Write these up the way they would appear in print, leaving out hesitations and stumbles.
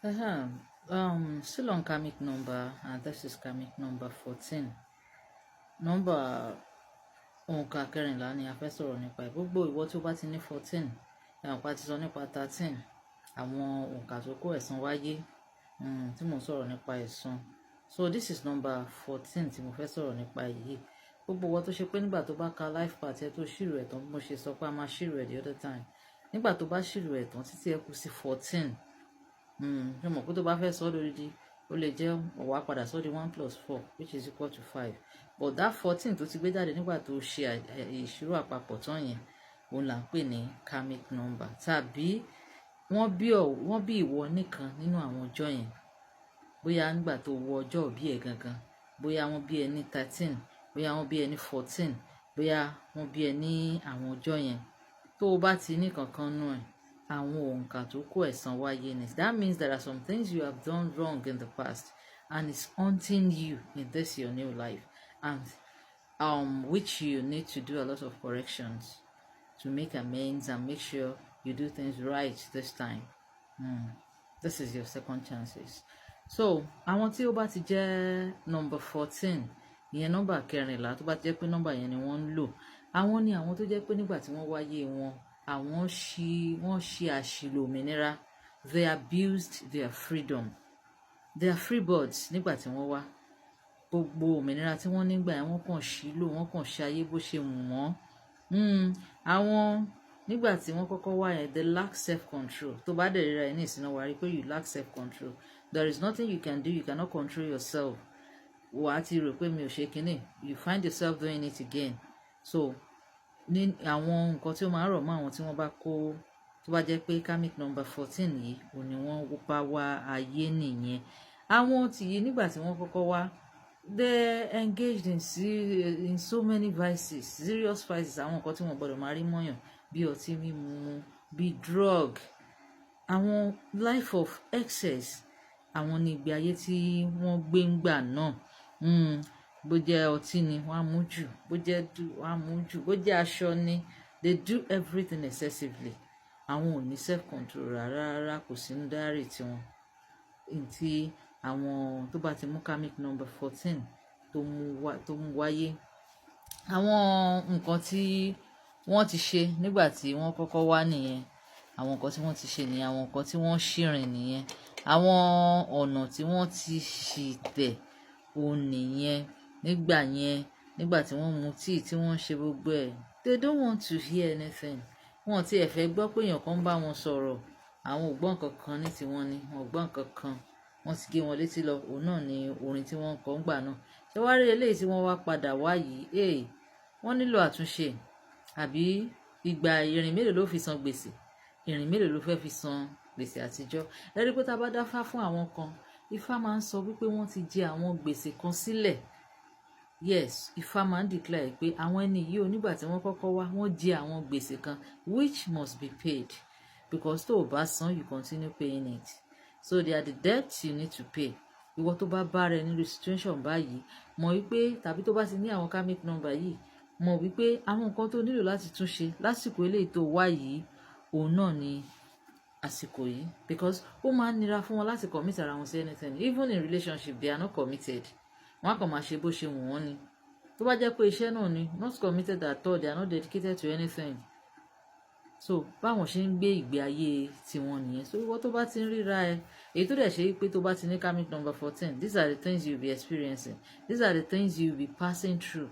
Uh-huh. Still on karmic number, and this is karmic number 14. Number Onka kẹrìnlá ni a fẹ́ sọ̀rọ̀ nípa ẹ̀. Gbogbo ìwọ tó bá ti ní 14, ẹ̀wọ̀n pa ti sọ nípa 13. Àwọn òǹkà tó kó ẹ̀san wáyé, tí mo sọ̀rọ̀ nípa ẹ̀san. So this is number 14 tí mo fẹ́ sọ̀rọ̀ nípa yìí. Gbogbo ìwọ tó ṣe pé nígbà tó bá ka life part ẹ tó ṣírò ẹ̀ tán, bí mo ṣe sọ pé a máa ṣírò ẹ̀ the other time. Nígbà tó bá ṣírò ẹ̀ tán títí ẹ kù sí 14. Ṣé mọ̀ pé tó bá fẹ́ sọ lórí ó lè jẹ́ ọ̀wá padà sọ di 1 + 4 which is equal to 5. But that 14 tó ti gbé jáde nígbà tó ṣe ìṣirò àpapọ̀ tán yẹn, òun là ń pè ní karmic number. Tàbí wọ́n bí ìwọ nìkan nínú àwọn ọjọ́ yẹn. Bóyá nígbà tó wọ ọjọ́ òbí ẹ̀ gangan, bóyá wọ́n bí ẹ ní 13, bóyá wọ́n bí ẹ ní 14, bóyá wọ́n bí ẹ ní àwọn ọjọ́ yẹn. Tó o bá ti ní kankan nú ẹ̀, àwọn òǹkà tó kó ẹ̀san wáyé ni. That means there are some things you have done wrong in the past and it's haunting you in this your new life, and which you need to do a lot of corrections to make amends and make sure you do things right this time. This is your second chances. So àwọn tí ó bá ti jẹ́ number 14, ìyẹn nọ́mbà kẹrìnlá, tó bá ti jẹ́ pé nọ́mbà yẹn ni wọ́n ń lò, àwọn ni àwọn tó jẹ́ pé nígbà tí wọ́n wáyé wọn, wọ́n ṣe àṣìlò òmìnira. They abused their freedom. They are free birds nígbà tí wọ́n wá. Gbogbo òmìnira tí wọ́n nígbà yẹn wọ́n kàn ṣìlò, wọ́n kàn ṣe ayé bó ṣe wù wọ́n. Àwọn nígbà tí wọ́n kọ́kọ́ wá yẹn, they lack self-control. Tó bá dẹ̀ ríra ẹ̀ ní ìsìn náà wá rí pé you lack self-control. There is nothing you can do. You cannot control yourself. Wà á ti rò pé mi ò ṣe kinní. You find yourself doing it again. So ní àwọn nǹkan tí ó máa ń rọ̀ mọ́ àwọn tí wọ́n bá kó, tó bá jẹ́ pé karmic number 14 yìí òun ni wọ́n bá wá ayé nìyẹn. Àwọn tí yìí nígbà tí wọ́n kọ́kọ́ wá, they engaged in so many vices, serious vices. Àwọn nǹkan tí wọ́n gbọ́dọ̀ máa rí mọ́yàn bí ọtí mímu, bí drug, àwọn life of excess. Àwọn ní ìgbé ayé tí wọ́n gbé ń gbà náà. Bó jẹ́ ọtí ni wọ́n á mú jù, bó jẹ́ wọ́n á mú jù, bó jẹ́ aṣọ ni, they do everything excessively. Àwọn ò ní self control rárá, kò sí ní diary tiwọn. Ntí àwọn tó bá ti mú karmic number 14 tó mú wáyé, àwọn nǹkan tí wọ́n ti ṣe nígbà tí wọ́n kọ́kọ́ wá nìyẹn. Àwọn nǹkan tí wọ́n ti ṣe nìyẹn, àwọn nǹkan tí wọ́n ṣìrìn nìyẹn, àwọn ọ̀nà tí wọ́n ti ṣì tẹ̀ òun nìyẹn. Nígbà yẹn, nígbà tí wọ́n mu tíì tí wọ́n ṣe gbogbo ẹ̀, they don't want to hear anything. Wọ́n ti ẹ̀ fẹ́ gbọ́ pé èèyàn kan bá wọn sọ̀rọ̀. Àwọn ò gbọ́ nǹkan kan ní tiwọn ni, wọ́n ò gbọ́ nǹkan kan. Wọ́n ti gé wọn létí lọ. Òun náà ni orin tí wọ́n kọ ńgbà náà. Ṣé wá rí eléyìí tí wọ́n wá padà wá yìí? Wọ́n nílò àtúnṣe. Àbí ìgbà ìrìn mélòó ló fi san gbèsè? Ìrìn mélòó ló fẹ́ fi san gbèsè àtijọ́? Ẹ rí pé tá a bá dáfá fún àwọn kan, Ifá máa ń sọ wípé wọ́n ti jẹ àwọn gbèsè kan sílẹ̀. Yes, Ifá máa ń declare pé àwọn ẹni yìí nígbà tí wọ́n kọ́kọ́ wá, wọ́n jẹ àwọn gbèsè kan which must be paid, because tó o bá san, you continue paying it. So they are the debts you need to pay. Ìwọ tó bá bá rẹ nínú situation báyìí, mọ̀ wípé tàbí tó bá ti ní àwọn karmic number yìí, mọ̀ wípé àwọn nǹkan tó nílò láti túnṣe lásìkò eléyìí tó wá yìí, òun náà ni àsìkò yìí, because ó máa ń nira fún wọn láti commit ara wọn sí anything. Even in relationship, they are not committed. Wọ́n á kàn máa ṣe bó ṣe wù wọ́n ni. Tó bá jẹ́ pé iṣẹ́ náà ni, not committed at all, they are not dedicated to anything. So báwọn ṣe ń gbé ìgbé ayé tiwọn nìyẹn. So ìwọ tó bá ti ń ríra ẹ, èyí tó dẹ̀ ṣe pé tó bá ti ní karmic number 14, these are the things you will be experiencing. These are the things you will be passing through.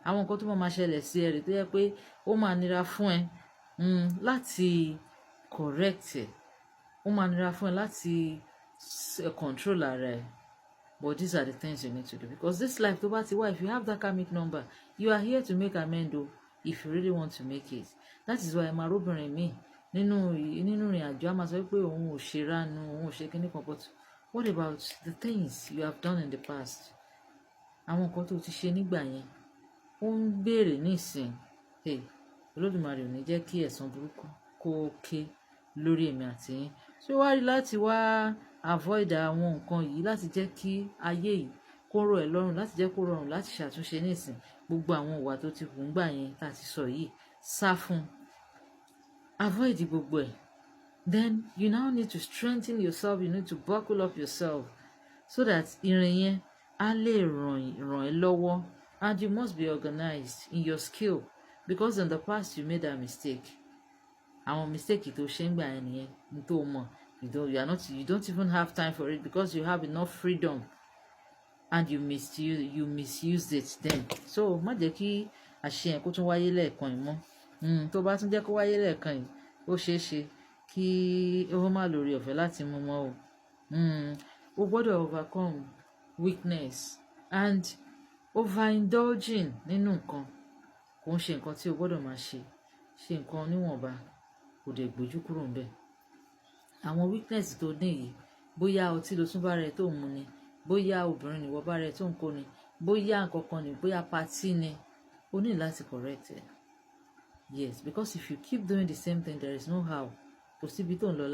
Àwọn nǹkan tó máa ṣẹlẹ̀ sí ẹ rè tó yẹ pé ó máa nira fún ẹ láti correct ẹ. Ó máa nira fún ẹ láti control ara ẹ. But these are the things you need to do, because this life tó bá ti wá, if you have that karmic number, you are here to make amends o, if you really want to make it. That is why máa róbìnrin mi nínú ìrìn àjò á máa sọ pé òun ò ṣe ránu, òun ò ṣe kíní kan. But what about the things you have done in the past? Àwọn nǹkan tó ti ṣe nígbà yẹn ó ń béèrè nísìn. Olódùmarè ò ní jẹ́ kí ẹ̀san burúkú kó ké lórí èmi àti yín. So wá rí láti wá avoid àwọn nǹkan yìí, láti jẹ́ kí ayé yìí kó rọ̀ ẹ́ lọ́rùn, láti jẹ́ kó rọrùn láti ṣàtúnṣe nísìn. Gbogbo àwọn ìwà tó ti hù ńgbà yẹn tá ti sọ yìí, sá fún, avoid gbogbo ẹ̀. then you now need to strengthen yourself. You need to buckle up yourself so that ìrìn yẹn á lè ràn ẹ́ lọ́wọ́. And you must be organized in your skill, because in the past you made that mistake. Àwọn mistake tó ṣe ń gbà yẹn nìyẹn ní tó mọ̀. You don't even have time for it because you have enough freedom and you misused it then. So má jẹ́ kí àṣẹ yẹn kó tún wáyé lẹ́ẹ̀kan yìí mọ́. Tó bá tún jẹ́ kó wáyé lẹ́ẹ̀kan yìí, ó ṣeé ṣe kí ó má lórí ọ̀fẹ́ láti mú mọ́ o. O gbọ́dọ̀ overcome weakness, and overindulging nínú nǹkan kò ń ṣe nǹkan tí o gbọ́dọ̀ máa ṣe nǹkan níwọ̀nba, kò dẹ̀ gbójú kúrò ńbẹ̀. Àwọn weakness tó ní yìí, bóyá ọtí ló tún bá rẹ tó ń mu ni, bóyá obìnrin nìwọ bá rẹ tó ń kó ni, bóyá nǹkan kan ni, bóyá patí ni, o ní láti correct ẹ̀. Yes, because if you keep doing the same thing, there is no how. Kò síbi tó ń lọ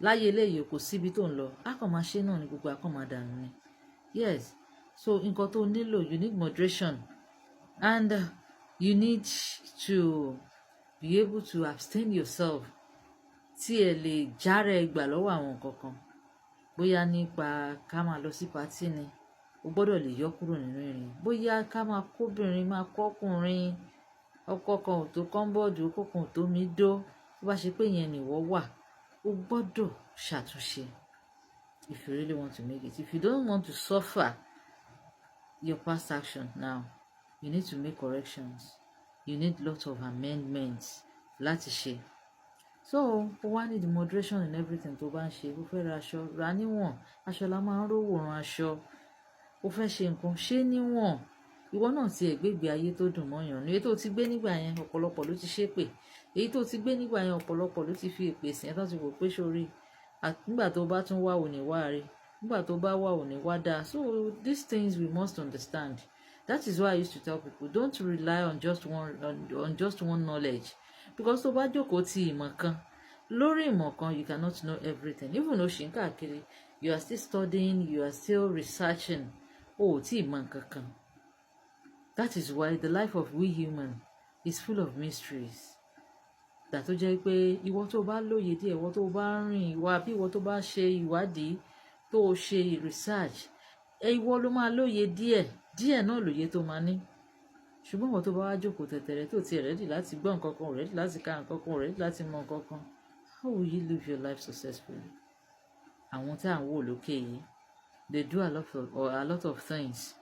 láyé eléyìí, kò síbi tó ń lọ. A kàn máa ṣe náà ni, gbogbo a kàn máa dànù ni. Yes, so nǹkan tó nílò, you need moderation, and you need to be able to abstain yourself tí ẹ lè jára ẹ gbà lọ́wọ́ àwọn nǹkan kan. Bóyá nípa ká máa lọ sí patí ni, o gbọ́dọ̀ lè yọ kúrò nínú ìrìn. Bóyá ká máa kóbìnrin máa kọ́kùnrin, ọkọ kan ò tó kọ́ńbọ́ọ̀dù, ọkọ kan ò tó mí dó, tó bá ṣe pé yẹn nìwọ wà, o gbọ́dọ̀ ṣàtúnṣe if you really want to make it. If you don't want to suffer your past action now, you need to make corrections. You need lots of amendments láti ṣe. So o wá need moderation in everything tó bá ń ṣe. O fẹ́ ra aṣọ, ra níwọ̀n. Aṣọ la máa ń rówó ran aṣọ. O fẹ́ ṣe nǹkan, ṣe níwọ̀n. Ìwọ náà ti ẹ̀ gbégbé ayé tó dùn mọ́yàn ní. Èyí tó ti gbé nígbà yẹn ọ̀pọ̀lọpọ̀ ló ti ṣépè. Èyí tó ti gbé nígbà yẹn ọ̀pọ̀lọpọ̀ ló ti fi èpè sìn ẹ́, tó ti wò pé sórí. Nígbà tó bá tún wà ò ní wá rí. Nígbà tó bá wà ò ní wá dáa. So these things we must understand. That is why I used to tell people, don't rely on just one knowledge. Because tó bá jókòó ti ìmọ̀ kan, lórí ìmọ̀ kan, you cannot know everything. Even though ṣì ń káàkiri, you are still studying, you are still researching. O ò tí ì mọ̀ nǹkan kan. That is why the life of we human is full of mysteries. That tó jẹ́ pé ìwọ tó bá lóye díẹ̀, ìwọ tó bá rìn ìwà, bí ìwọ tó bá ṣe ìwádìí, tó ṣe research, ìwọ ló máa lóye díẹ̀ náà lóye tó máa ní. Ṣùgbọ́n ìwọ tó bá wá jókòó tẹ̀tẹ̀rẹ̀ tó ti ready láti gbọ́ nǹkan kan, ready láti ka nǹkan kan, ready láti mọ nǹkan kan, how will you live your life successfully? Àwọn tí à ń wò lókè yìí, they do a lot of things.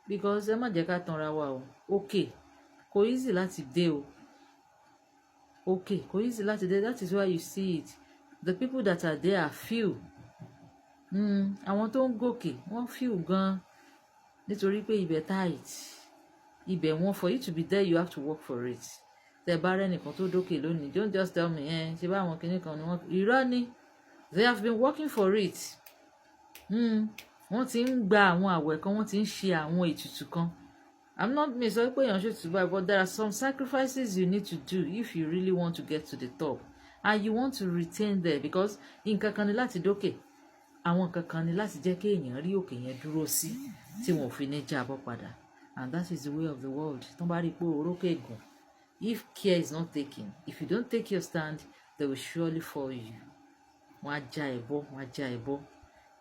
Because ẹ má jẹ́ ká tanra wa o. Okay, kò easy láti dé o. Okay, kò easy láti dé. That is why you see it. The people that are there are few. Àwọn tó ń gòkè wọ́n few gan. Nítorí pé ibẹ̀ tight. Ibẹ̀ wọ́n, for you to be there, you have to work for it. Tẹ́ bá rẹ́ nìkan tó dókè lónìí, don't just tell me, ṣe bá àwọn kinní kan ni wọ́n. Irọ́ ni. They have been working for it. Wọ́n ti ń gba àwọn àwẹ̀ kan, wọ́n ti ń ṣe àwọn ètùtù kan. I'm not me sọ pé èèyàn ṣe survive, but there are some sacrifices you need to do if you really want to get to the top, and you want to retain there, because nǹkan kan ni láti dókè. Àwọn nǹkan kan ni láti jẹ́ kí èèyàn rí òkè yẹn dúró sí tí wọ́n fi ní jábọ́ padà. And that is the way of the world. Tó bá rí pé orókè gùn, if care is not taken, if you don't take your stand, they will surely fall you. Wọ́n á já ẹ bọ́.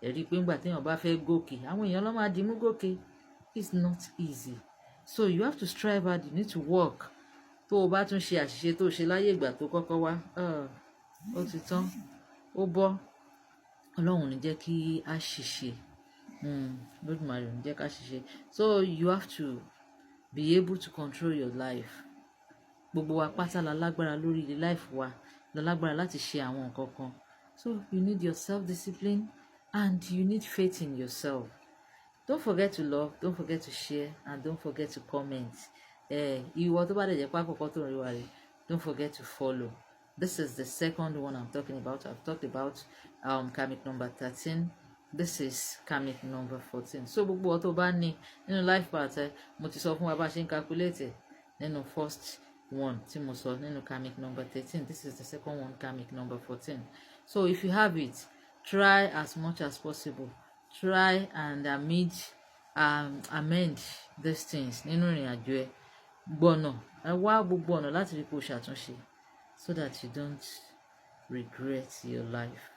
Ẹ̀rí pé ńgbà téèyàn bá fẹ́ gòkè, àwọn èèyàn ló máa dìímú gòkè. It's not easy. So you have to strive hard, you need to work. Tó o bá tún ṣe àṣìṣe tó ṣe láyé ìgbà tó kọ́kọ́ wá, ó ti tán, ó bọ́. Ọlọ́run ní jẹ́ kí a ṣìṣe. Lódùmarè ní jẹ́ ká ṣìṣe. So you have to be able to control your life. Gbogbo wa pátá la lágbára lórí life wa, la lágbára láti ṣe àwọn nǹkan kan. So you need your self-discipline and you need faith in yourself. Don't forget to love, don't forget to share, and don't forget to comment. Ìwọ tó bá dẹ̀ jẹ́ pé àkọ́kọ́ tó ń rí wa rè, don't forget to follow. This is the second one I'm talking about. I've talked about karmic number 13. This is karmic number 14. So gbogbo ọ tó bá ní nínú life path ẹ, mo ti sọ fún wa bá ṣe ń calculate nínú first one tí mo sọ nínú karmic number 13. This is the second one, karmic number 14. So if you have it, try as much as possible. Try and amend these things nínú ìrìn àjò ẹ. Gbọ̀nà ẹ wá gbogbo ọ̀nà láti rí pé o ṣàtúnṣe, so that you don't regret your life.